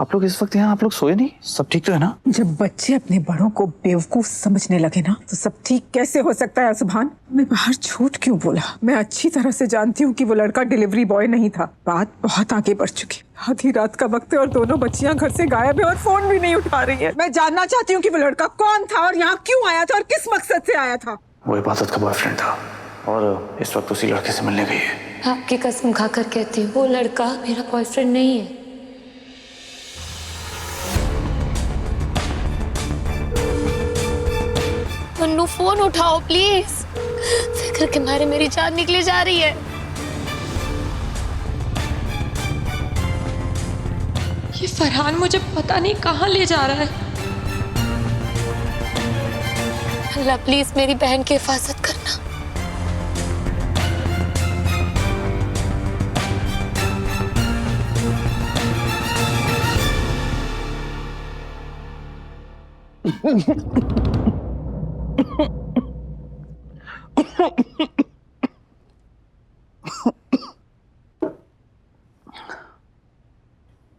आप लोग इस वक्त यहाँ आप लोग सोए नहीं? सब ठीक तो है ना? जब बच्चे अपने बड़ों को बेवकूफ समझने लगे ना तो सब ठीक कैसे हो सकता है सुभान? मैं बाहर झूठ क्यों बोला? मैं अच्छी तरह से जानती हूँ कि वो लड़का डिलीवरी बॉय नहीं था। बात बहुत आगे बढ़ चुकी। आधी रात का वक्त है और दोनों बच्चियां घर से गायब है और फोन भी नहीं उठा रही है। मैं जानना चाहती हूँ कि वो लड़का कौन था और यहाँ क्यों आया था और किस मकसद से आया था। वो इबादत का बॉयफ्रेंड था और इस वक्त उसी लड़के से मिलने गई है। आपकी कसम खाकर कहती हूँ वो लड़का मेरा बॉयफ्रेंड नहीं है। मन्नू फोन उठाओ प्लीज, फिक्र के मारे मेरी जान निकली जा रही है। ये फरहान मुझे पता नहीं कहाँ ले जा रहा है। अल्लाह प्लीज मेरी बहन की हिफाजत करना।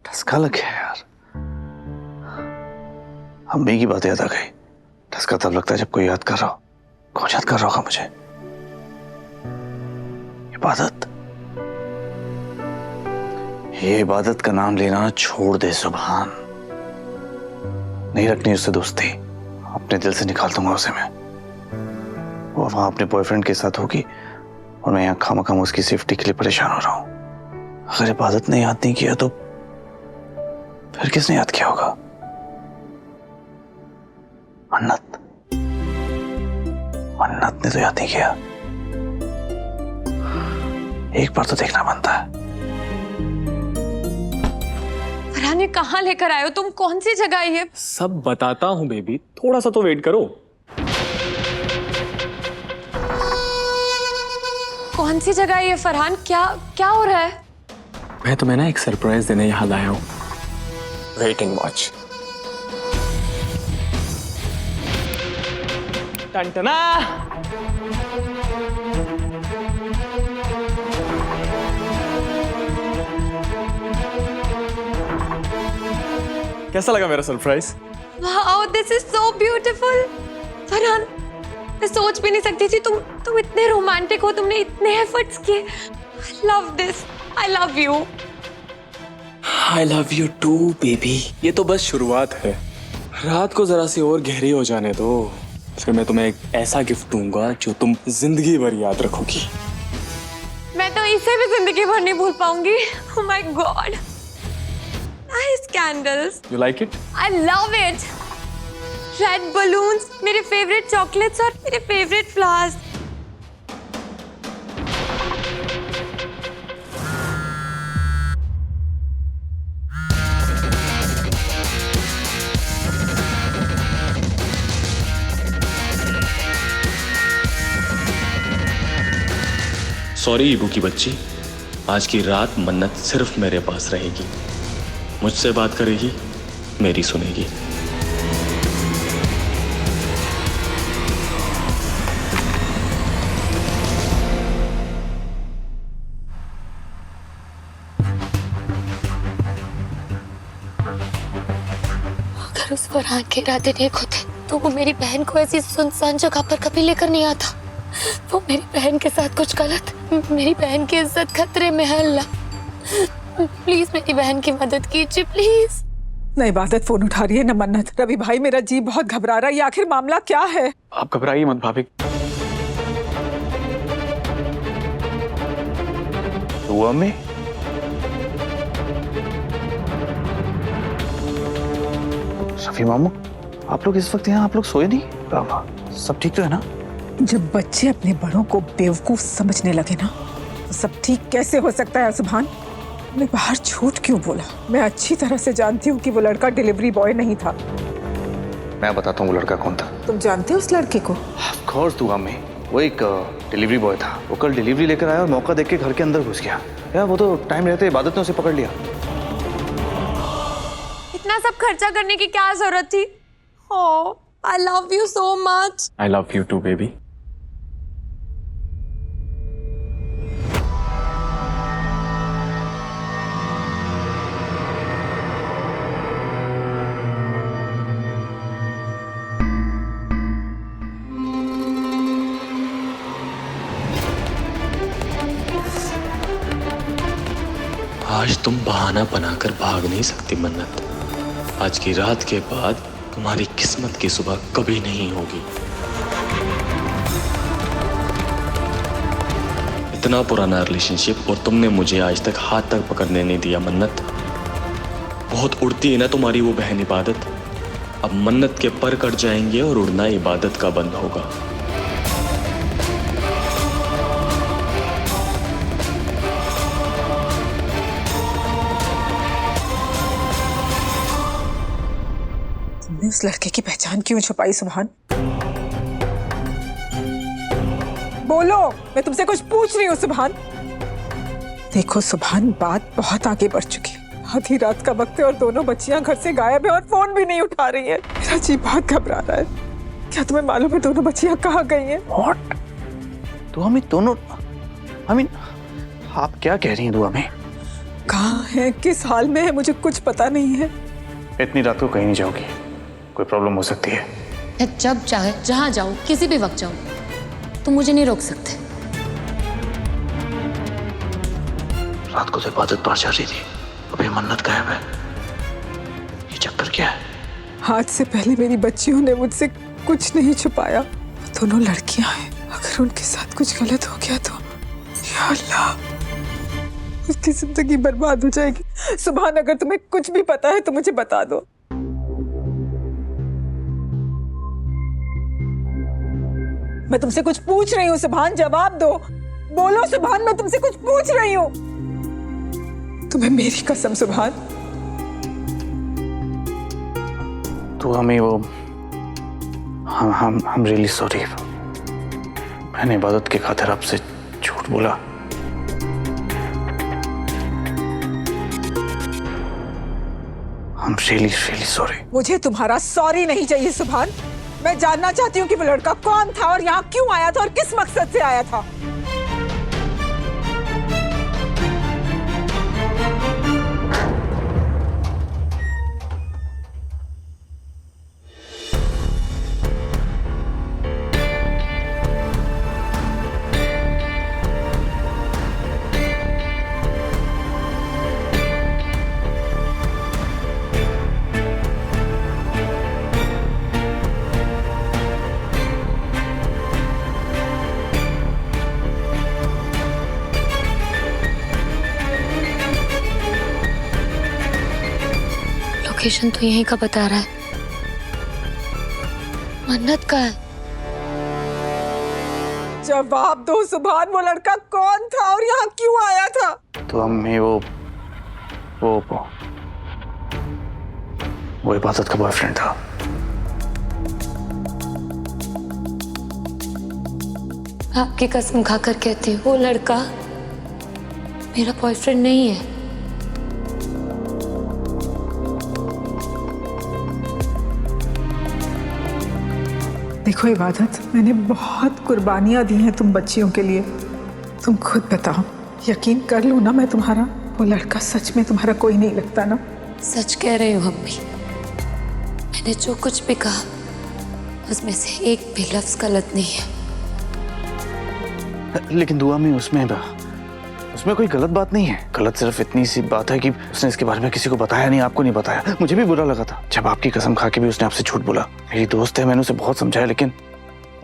ठसका लग गया यार। अम्मी की बात याद आ गई। ठसका तब लगता है जब कोई याद कर रहा हो। कौन याद कर रहा होगा मुझे? इबादत। ये इबादत का नाम लेना छोड़ दे सुभान। नहीं रखनी उससे दोस्ती, अपने दिल से निकाल दूंगा उसे मैं। वो वहां अपने बॉयफ्रेंड के साथ होगी और मैं यहाँ खामखाम उसकी सेफ्टी के लिए परेशान हो रहा हूं। अगर इबादत ने याद नहीं किया तो फिर किसने याद किया होगा? मन्नत। मन्नत ने तो याद नहीं किया। एक बार तो देखना बनता है। फरहान ये कहाँ लेकर आए हो तुम? कौन सी जगह है ये? सब बताता हूँ बेबी, थोड़ा सा तो वेट करो। कौन सी जगह है ये फरहान? क्या क्या हो रहा है? मैं तुम्हें ना एक सरप्राइज देने यहाँ लाया हूँ। Wait and watch. टंटना। कैसा लगा मेरा surprise? Wow this is so beautiful. Farhan मैं सोच भी नहीं सकती थी तुम इतने रोमांटिक हो। तुमने इतने एफर्ट्स किए। I love this. I love you. I love you too baby. ये तो बस शुरुआत है। रात को जरा सी और गहरी हो जाने दो, फिर मैं तुम्हें एक ऐसा गिफ्ट दूंगा जो तुम जिंदगी भर याद रखोगी। मैं तो इसे भी जिंदगी भर नहीं भूल पाऊंगी। Oh my God. Nice candles. You like it? I love it. Red balloons, मेरे फेवरेट चॉकलेट्स और मेरे फेवरेट फ्लावर्स। सॉरी ईबू की बच्ची, आज की रात मन्नत सिर्फ मेरे पास रहेगी। मुझसे बात करेगी, मेरी सुनेगी। अगर उस फरहान के इरादे नेक होते तो वो मेरी बहन को ऐसी सुनसान जगह पर कभी लेकर नहीं आता। वो मेरी बहन के साथ कुछ गलत, मेरी बहन की इज्जत खतरे में है। अल्लाह प्लीज मेरी बहन की मदद कीजिए प्लीज। न इबादत फोन उठा रही है न मन्नत। रवि भाई मेरा जी बहुत घबरा रहा है। ये आखिर मामला क्या है? आप घबराइए मत भाभी। हुआ में रफी मामू, आप लोग इस वक्त यहाँ आप लोग सोए नहीं? सब ठीक तो है ना? जब बच्चे अपने बड़ों को बेवकूफ समझने लगे ना तो सब ठीक कैसे हो सकता है सुभान? मैं बाहर झूठ क्यों बोला? मैं अच्छी तरह से जानती हूँ कि वो लड़का डिलीवरी बॉय नहीं था। मैं बताता हूँ वो लड़का कौन था। तुम जानते हो उस लड़के को? ऑफ कोर्स दुआ में। वो एक डिलीवरी बॉय था। वो कल डिलीवरी लेकर आया और मौका देख के घर के अंदर घुस गया। यार वो तो टाइम रहते इबादत ने उसे पकड़ लिया। इतना सब खर्चा करने की क्या जरूरत थी? Oh I love you so much. I love you too baby. आज तुम बहाना बनाकर भाग नहीं सकती मन्नत। आज की रात के बाद तुम्हारी किस्मत की सुबह कभी नहीं होगी। इतना पुराना रिलेशनशिप और तुमने मुझे आज तक हाथ तक पकड़ने नहीं दिया मन्नत। बहुत उड़ती है ना तुम्हारी वो बहन इबादत। अब मन्नत के पर कट जाएंगे और उड़ना इबादत का बंद होगा। तुमने उस लड़के की पहचान क्यों छुपाई सुभान? बोलो, मैं तुमसे कुछ पूछ रही हूँ सुभान। देखो सुभान, बात बहुत आगे बढ़ चुकी है। आधी रात का वक्त है और दोनों बच्चियां घर से गायब है और फोन भी नहीं उठा रही है। मेरा जी बहुत घबरा रहा है। क्या तुम्हें मालूम है दोनों बच्चियां कहाँ गई हैं? What? तो हमें दोनों आप क्या कह रही हैं दुआ में? कहाँ है, किस हाल में है, मुझे कुछ पता नहीं है। इतनी रात को कहीं नहीं जाओगी, कोई प्रॉब्लम हो सकती है। मैं जब चाहे जहां जाऊं, किसी भी वक्त जाऊं, तुम मुझे नहीं रोक सकते। रात को तो इबादत बाहर जा रही थी, अभी मन्नत गायब है। ये चक्कर क्या है? आज से पहले मेरी बच्चियों ने मुझसे कुछ नहीं छुपाया। वो दोनों लड़कियां हैं, अगर उनके साथ कुछ गलत हो गया तो या अल्लाह, उसकी जिंदगी बर्बाद हो जाएगी। सुभान, अगर तुम्हें कुछ भी पता है तो मुझे बता दो। मैं तुमसे कुछ पूछ रही हूँ सुभान, जवाब दो। बोलो सुभान, मैं तुमसे कुछ पूछ रही हूँ। तुम्हें मेरी कसम सुभान। तो हमें वो हम रियली सॉरी। मैंने इबादत की खातिर आपसे झूठ बोला। हम रियली सॉरी। मुझे तुम्हारा सॉरी नहीं चाहिए सुभान। मैं जानना चाहती हूँ कि वो लड़का कौन था और यहाँ क्यों आया था और किस मकसद से आया था। लोकेशन तो यहीं का बता रहा है। मन्नत का है। जवाब दो सुभान, वो लड़का कौन था और यहाँ क्यों आया था? तो हमें वो इबादत का बॉयफ्रेंड था। आपकी कसम खाकर कहती हूँ, वो लड़का मेरा बॉयफ्रेंड नहीं है। देखो इबादत, मैंने बहुत कुर्बानियां दी हैं तुम बच्चियों के लिए। तुम खुद बताओ, यकीन कर लो ना मैं तुम्हारा, वो लड़का सच में तुम्हारा कोई नहीं लगता ना? सच कह रही हूँ अम्मी। मैंने जो कुछ भी कहा उसमें से एक भी लफ्ज गलत नहीं है। लेकिन दुआ में उसमें कोई गलत बात नहीं है। गलत सिर्फ इतनी सी बात है कि उसने इसके बारे में किसी को बताया नहीं, आपको नहीं बताया। मुझे भी बुरा लगा था जब आपकी कसम खा के भी उसने आपसे झूठ बोला। मेरी दोस्त है, मैंने उसे बहुत समझाया लेकिन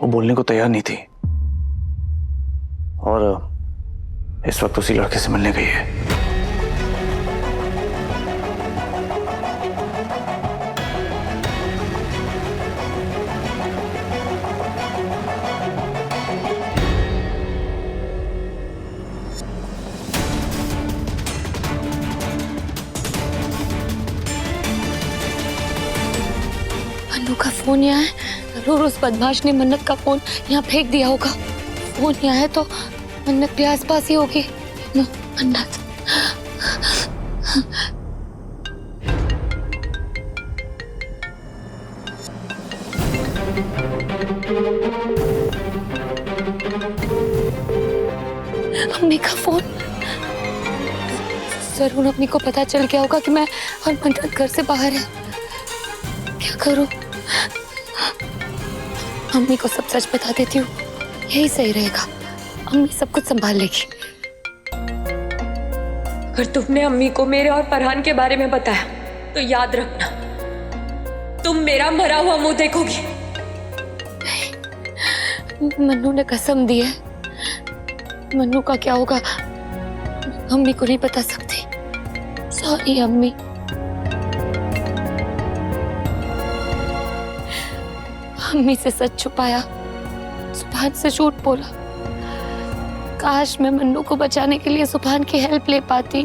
वो बोलने को तैयार नहीं थी और इस वक्त उसी लड़के से मिलने गई है। अनु का फोन यहाँ है। जरूर उस बदमाश ने मन्नत का फोन यहाँ फेंक दिया होगा। फोन यहाँ है तो मन्नत भी आसपास ही होगी। मन्नत, अम्मी का फोन। जरूर अम्मी को पता चल गया होगा कि मैं और मन्नत घर से बाहर है। क्या करूं? अम्मी को सब सच बता देती हूँ, यही सही रहेगा। अम्मी सब कुछ संभाल लेगी। अगर तुमने अम्मी को मेरे और फरहान के बारे में बताया तो याद रखना, तुम मेरा मरा हुआ मुंह देखोगी। मन्नू ने कसम दी है, मन्नू का क्या होगा अम्मी को नहीं बता सकती। सॉरी अम्मी। अम्मी से सच छुपाया, सुभान से झूठ बोला। काश मैं मन्नू को बचाने के लिए सुभान की हेल्प ले पाती।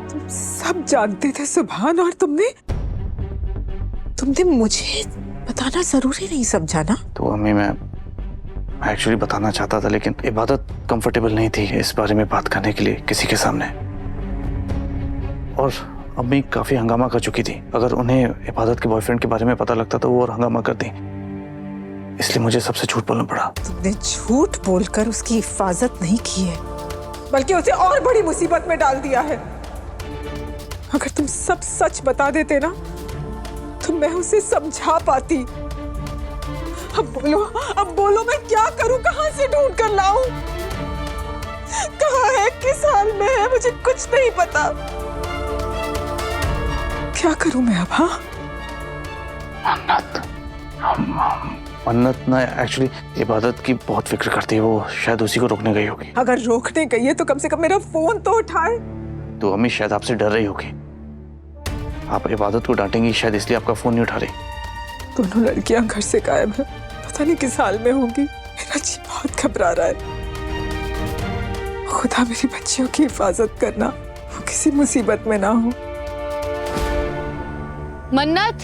तुम सब जानते थे सुभान, और तुमने मुझे बताना जरूरी नहीं समझा ना? तो अम्मी मैं एक्चुअली बताना चाहता था, लेकिन इबादत कंफर्टेबल नहीं थी इस बारे में बात करने के लिए किसी के सामने। और अम्मी काफी हंगामा कर चुकी थी। अगर उन्हें इबादत के बॉयफ्रेंड के बारे में पता लगता तो वो और हंगामा करती, इसलिए मुझे सबसे झूठ बोलना पड़ा। तुमने झूठ बोलकर उसकी हिफाजत नहीं की है, बल्कि उसे और बड़ी मुसीबत में डाल दिया है। अगर तुम सब सच बता देते ना तो मैं उसे समझा पाती। अब बोलो मैं क्या करूं, कहां से ढूंढ कर लाऊं? कहां है, किस हाल में है, मुझे कुछ नहीं पता। क्या करूं मैं अब? हाँ, मन्नत ना एक्चुअली इबादत की बहुत फिक्र करती है, वो शायद उसी को रोकने गई होगी। अगर रोकने गई है तो कम से कम मेरा फोन तो उठाए। तो अम्मी शायद आपसे डर रही होगी, आप इबादत को डांटेंगी शायद, इसलिए आपका फोन नहीं उठा रही। दोनों लड़कियां घर से गायब है, पता नहीं किस हाल में होंगी। मेरा जी बहुत घबरा रहा है। खुदा मेरी बच्चियों की हिफाजत करना, वो किसी मुसीबत में ना हो। मन्नत,